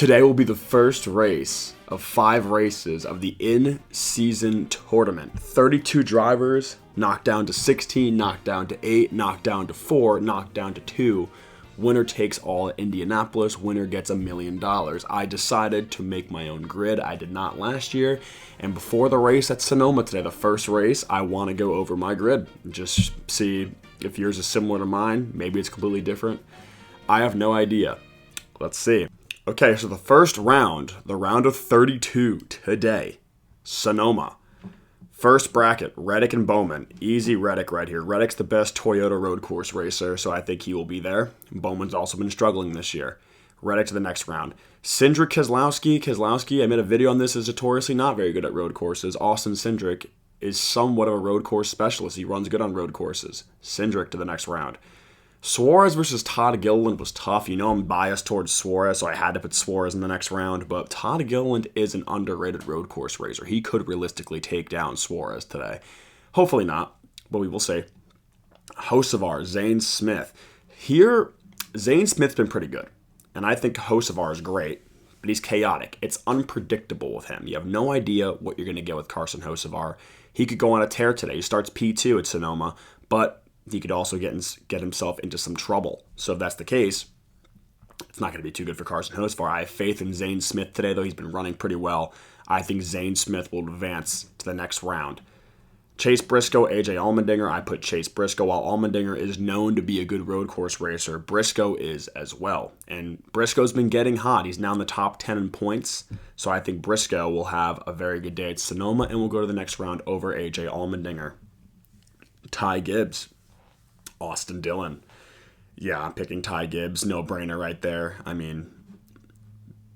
Today will be the first race of 5 races of the in-season tournament. 32 drivers, knocked down to 16, knocked down to 8, knocked down to 4, knocked down to 2. Winner takes all at Indianapolis. Winner gets $1 million. I decided to make my own grid. I did not last year. And before the race at Sonoma today, the first race, I want to go over my grid. Just see if yours is similar to mine. Maybe it's completely different. I have no idea. Let's see. Okay, so the first round, the round of 32 today, Sonoma. First bracket, Reddick and Bowman. Easy Reddick right here. Reddick's the best Toyota road course racer, so I think he will be there. Bowman's also been struggling this year. Reddick to the next round. Cindric Keselowski. Keselowski, I made a video on this, is notoriously not very good at road courses. Austin Cindric is somewhat of a road course specialist. He runs good on road courses. Cindric to the next round. Suarez versus Todd Gilliland was tough. You know I'm biased towards Suarez, so I had to put Suarez in the next round. But Todd Gilliland is an underrated road course racer. He could realistically take down Suarez today. Hopefully not, but we will see. Hocevar, Zane Smith. Here, Zane Smith's been pretty good. And I think Hocevar is great, but he's chaotic. It's unpredictable with him. You have no idea what you're going to get with Carson Hocevar. He could go on a tear today. He starts P2 at Sonoma, but he could also get himself into some trouble. So if that's the case, it's not going to be too good for Carson Hocevar. I have faith in Zane Smith today, though he's been running pretty well. I think Zane Smith will advance to the next round. Chase Briscoe, AJ Allmendinger. I put Chase Briscoe. While Allmendinger is known to be a good road course racer, Briscoe is as well. And Briscoe's been getting hot. He's now in the top 10 in points. So I think Briscoe will have a very good day at Sonoma and will go to the next round over AJ Allmendinger. Ty Gibbs. Austin Dillon. Yeah, I'm picking Ty Gibbs. No-brainer right there. I mean,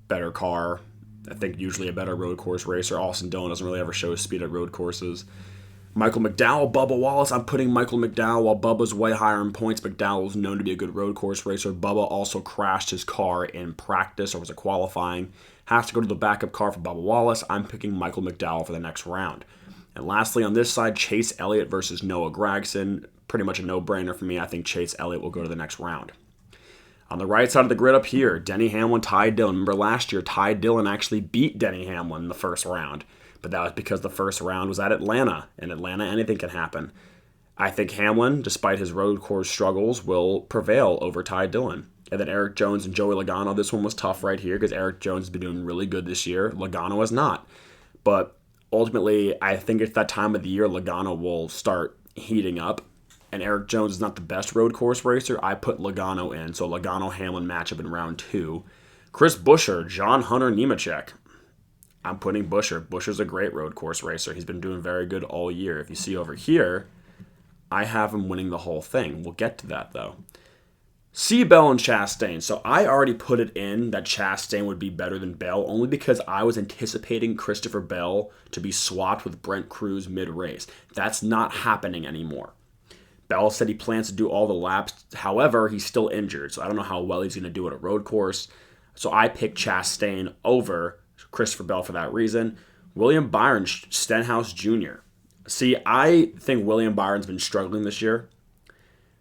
better car. I think usually a better road course racer. Austin Dillon doesn't really ever show his speed at road courses. Michael McDowell, Bubba Wallace. I'm putting Michael McDowell. While Bubba's way higher in points, McDowell is known to be a good road course racer. Bubba also crashed his car in practice, or was it qualifying? Has to go to the backup car for Bubba Wallace. I'm picking Michael McDowell for the next round. And lastly, on this side, Chase Elliott versus Noah Gragson. Pretty much a no-brainer for me. I think Chase Elliott will go to the next round. On the right side of the grid up here, Denny Hamlin, Ty Dillon. Remember last year, Ty Dillon actually beat Denny Hamlin in the first round. But that was because the first round was at Atlanta. In Atlanta, anything can happen. I think Hamlin, despite his road course struggles, will prevail over Ty Dillon. And then Eric Jones and Joey Logano. This one was tough right here because Eric Jones has been doing really good this year. Logano has not. But ultimately, I think it's that time of the year Logano will start heating up. And Eric Jones is not the best road course racer. I put Logano in. So Logano-Hamlin matchup in round 2. Chris Buescher, John Hunter Nemechek. I'm putting Buescher. Buescher's a great road course racer. He's been doing very good all year. If you see over here, I have him winning the whole thing. We'll get to that, though. Bell and Chastain. So I already put it in that Chastain would be better than Bell, only because I was anticipating Christopher Bell to be swapped with Brent Cruz mid-race. That's not happening anymore. Bell said he plans to do all the laps. However, he's still injured, so I don't know how well he's going to do at a road course. So I picked Chastain over Christopher Bell for that reason. William Byron, Stenhouse Jr. See, I think William Byron's been struggling this year.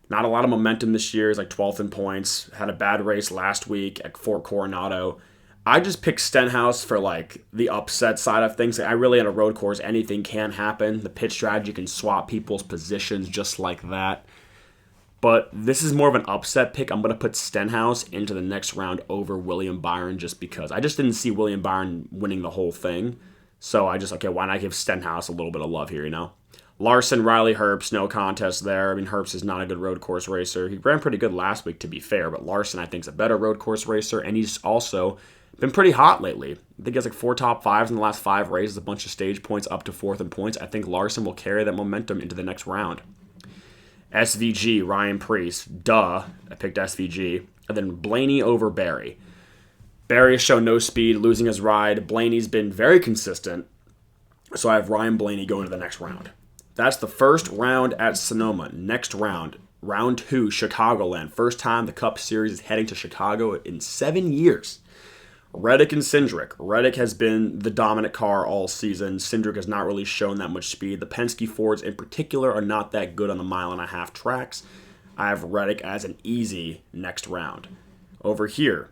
Not a lot of momentum this year. He's like 12th in points. Had a bad race last week at Fort Coronado. I just picked Stenhouse for like the upset side of things. I really, on a road course, anything can happen. The pit strategy can swap people's positions just like that. But this is more of an upset pick. I'm going to put Stenhouse into the next round over William Byron just because. I just didn't see William Byron winning the whole thing. So I just, okay, why not give Stenhouse a little bit of love here, you know? Larson, Riley Herbst, no contest there. I mean, Herbst is not a good road course racer. He ran pretty good last week, to be fair, but Larson, I think, is a better road course racer, and he's also been pretty hot lately. I think he has like 4 top 5s in the last 5 races, a bunch of stage points up to 4th in points. I think Larson will carry that momentum into the next round. SVG, Ryan Preece, duh, I picked SVG. And then Blaney over Barry. Barry has shown no speed, losing his ride. Blaney's been very consistent, so I have Ryan Blaney going to the next round. That's the first round at Sonoma. Next round, round 2, Chicagoland. First time the Cup Series is heading to Chicago in 7 years. Reddick and Cindric. Reddick has been the dominant car all season. Cindric has not really shown that much speed. The Penske Fords in particular are not that good on the 1.5 mile tracks. I have Reddick as an easy next round. Over here,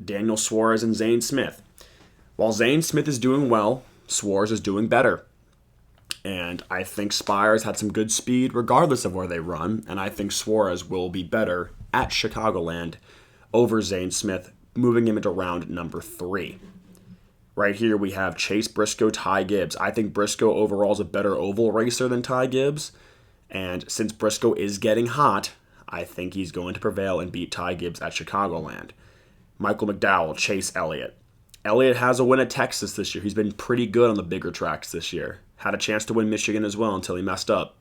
Daniel Suarez and Zane Smith. While Zane Smith is doing well, Suarez is doing better. And I think Spires had some good speed regardless of where they run. And I think Suarez will be better at Chicagoland over Zane Smith, moving him into round number 3. Right here we have Chase Briscoe, Ty Gibbs. I think Briscoe overall is a better oval racer than Ty Gibbs. And since Briscoe is getting hot, I think he's going to prevail and beat Ty Gibbs at Chicagoland. Michael McDowell, Chase Elliott. Elliott has a win at Texas this year. He's been pretty good on the bigger tracks this year. Had a chance to win Michigan as well until he messed up.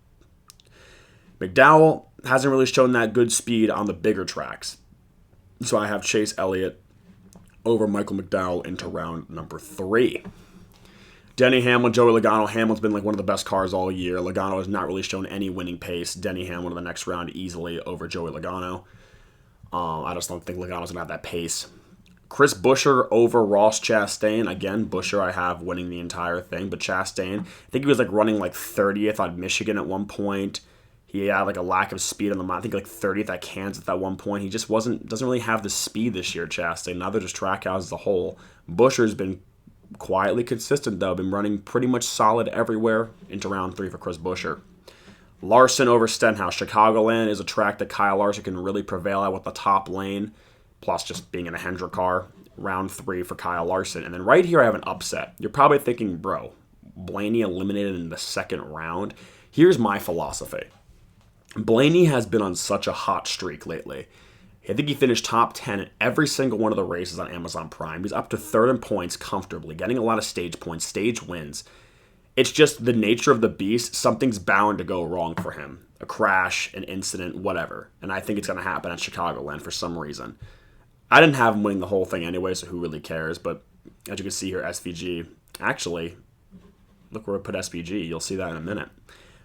McDowell hasn't really shown that good speed on the bigger tracks. So I have Chase Elliott over Michael McDowell into round number 3. Denny Hamlin, Joey Logano. Hamlin's been like one of the best cars all year. Logano has not really shown any winning pace. Denny Hamlin in the next round easily over Joey Logano. I just don't think Logano's going to have that pace. Chris Buescher over Ross Chastain. Again, Buescher I have winning the entire thing, but Chastain, I think he was like running like 30th on Michigan at one point. He had like a lack of speed on the I think like 30th at Kansas at one point. He just doesn't really have the speed this year, Chastain. Neither does Trackhouse as a whole. Buescher's been quietly consistent though, been running pretty much solid everywhere into round 3 for Chris Buescher. Larson over Stenhouse. Chicagoland is a track that Kyle Larson can really prevail at with the top lane, plus just being in a Hendrick car. Round 3 for Kyle Larson. And then right here I have an upset. You're probably thinking, bro, Blaney eliminated in the second round. Here's my philosophy. Blaney has been on such a hot streak lately. I think he finished top 10 in every single one of the races on Amazon Prime. He's up to 3rd in points comfortably, getting a lot of stage points, stage wins. It's just the nature of the beast. Something's bound to go wrong for him. A crash, an incident, whatever. And I think it's going to happen at Chicagoland for some reason. I didn't have him winning the whole thing anyway, so who really cares? But as you can see here, SVG. Actually, look where I put SVG. You'll see that in a minute.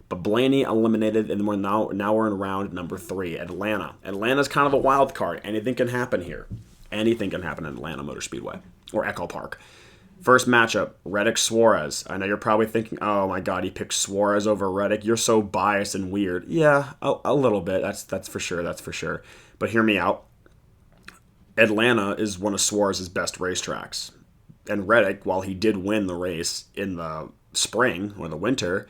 But Blaney eliminated, and now we're in round number 3. Atlanta. Atlanta's kind of a wild card. Anything can happen here. Anything can happen in Atlanta Motor Speedway or Echo Park. First matchup, Reddick-Suarez. I know you're probably thinking, oh my God, he picked Suarez over Reddick. You're so biased and weird. Yeah, a little bit. That's for sure. That's for sure. But hear me out. Atlanta is one of Suarez's best racetracks. And Reddick, while he did win the race in the spring or the winter,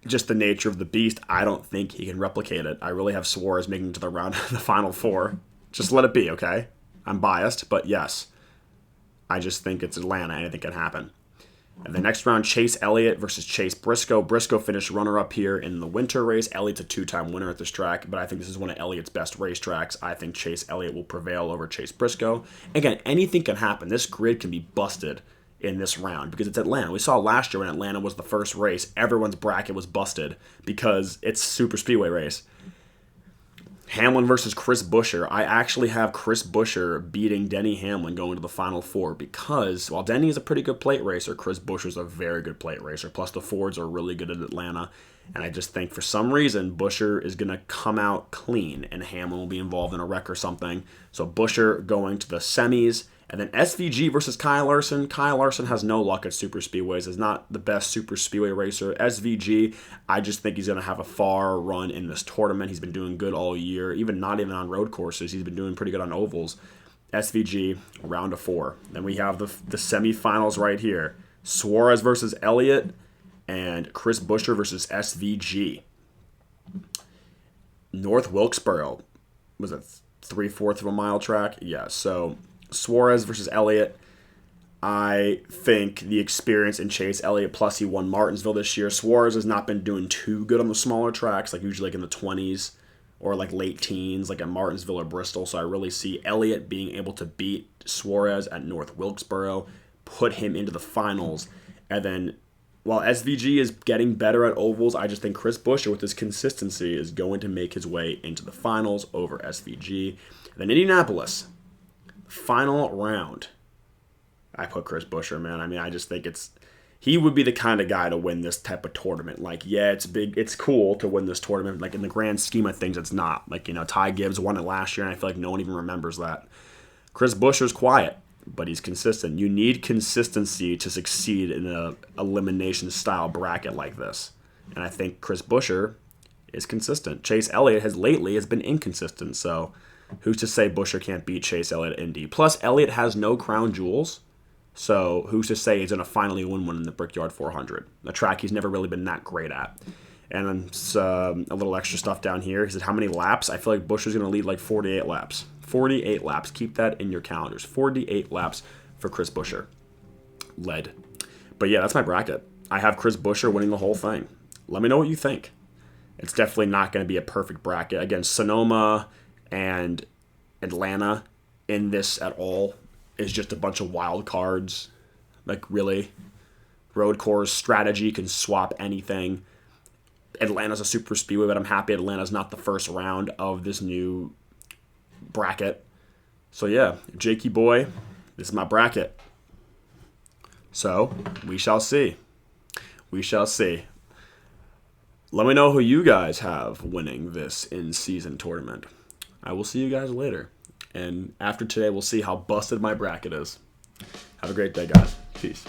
just the nature of the beast, I don't think he can replicate it. I really have Suarez making it to the final 4. Just let it be, okay? I'm biased, but yes. I just think it's Atlanta. Anything can happen. And the next round, Chase Elliott versus Chase Briscoe. Briscoe finished runner-up here in the winter race. Elliott's a 2-time winner at this track, but I think this is one of Elliott's best racetracks. I think Chase Elliott will prevail over Chase Briscoe. Again, anything can happen. This grid can be busted in this round because it's Atlanta. We saw last year when Atlanta was the first race, everyone's bracket was busted because it's a super speedway race. Hamlin versus Chris Buescher. I actually have Chris Buescher beating Denny Hamlin going to the Final 4 because while Denny is a pretty good plate racer, Chris Buescher's a very good plate racer. Plus the Fords are really good at Atlanta. And I just think for some reason Buescher is going to come out clean and Hamlin will be involved in a wreck or something. So Buescher going to the semis. And then SVG versus Kyle Larson. Kyle Larson has no luck at super speedways. Is not the best super speedway racer. SVG, I just think he's going to have a far run in this tournament. He's been doing good all year, not even on road courses. He's been doing pretty good on ovals. SVG, round of 4. Then we have the semifinals right here. Suarez versus Elliott and Chris Buescher versus SVG. North Wilkesboro. Was it 3/4 of a mile track? Yeah, so Suarez versus Elliott. I think the experience in Chase Elliott, plus he won Martinsville this year. Suarez has not been doing too good on the smaller tracks, like usually like in the 20s or like late teens, like at Martinsville or Bristol. So I really see Elliott being able to beat Suarez at North Wilkesboro, put him into the finals. And then while SVG is getting better at ovals, I just think Chris Buescher with his consistency is going to make his way into the finals over SVG. And then Indianapolis. Final round. I put Chris Buescher, man. I mean, I just think he would be the kind of guy to win this type of tournament. Like, yeah, it's big, it's cool to win this tournament. Like, in the grand scheme of things, it's not. Like, Ty Gibbs won it last year, and I feel like no one even remembers that. Chris Buescher's quiet, but he's consistent. You need consistency to succeed in an elimination-style bracket like this. And I think Chris Buescher is consistent. Chase Elliott has been inconsistent, so who's to say Buescher can't beat Chase Elliott at Indy? Plus, Elliott has no crown jewels, so who's to say he's going to finally win one in the Brickyard 400, a track he's never really been that great at. And then a little extra stuff down here. He said, how many laps? I feel like Buescher's going to lead like 48 laps. 48 laps. Keep that in your calendars. 48 laps for Chris Buescher. Led. But yeah, that's my bracket. I have Chris Buescher winning the whole thing. Let me know what you think. It's definitely not going to be a perfect bracket. Again, Sonoma and Atlanta in this at all is just a bunch of wild cards. Like, really? Road course strategy can swap anything. Atlanta's a super speedway, but I'm happy Atlanta's not the first round of this new bracket. So yeah, Jakey boy, this is my bracket. So, we shall see. We shall see. Let me know who you guys have winning this in-season tournament. I will see you guys later. And after today, we'll see how busted my bracket is. Have a great day, guys. Peace.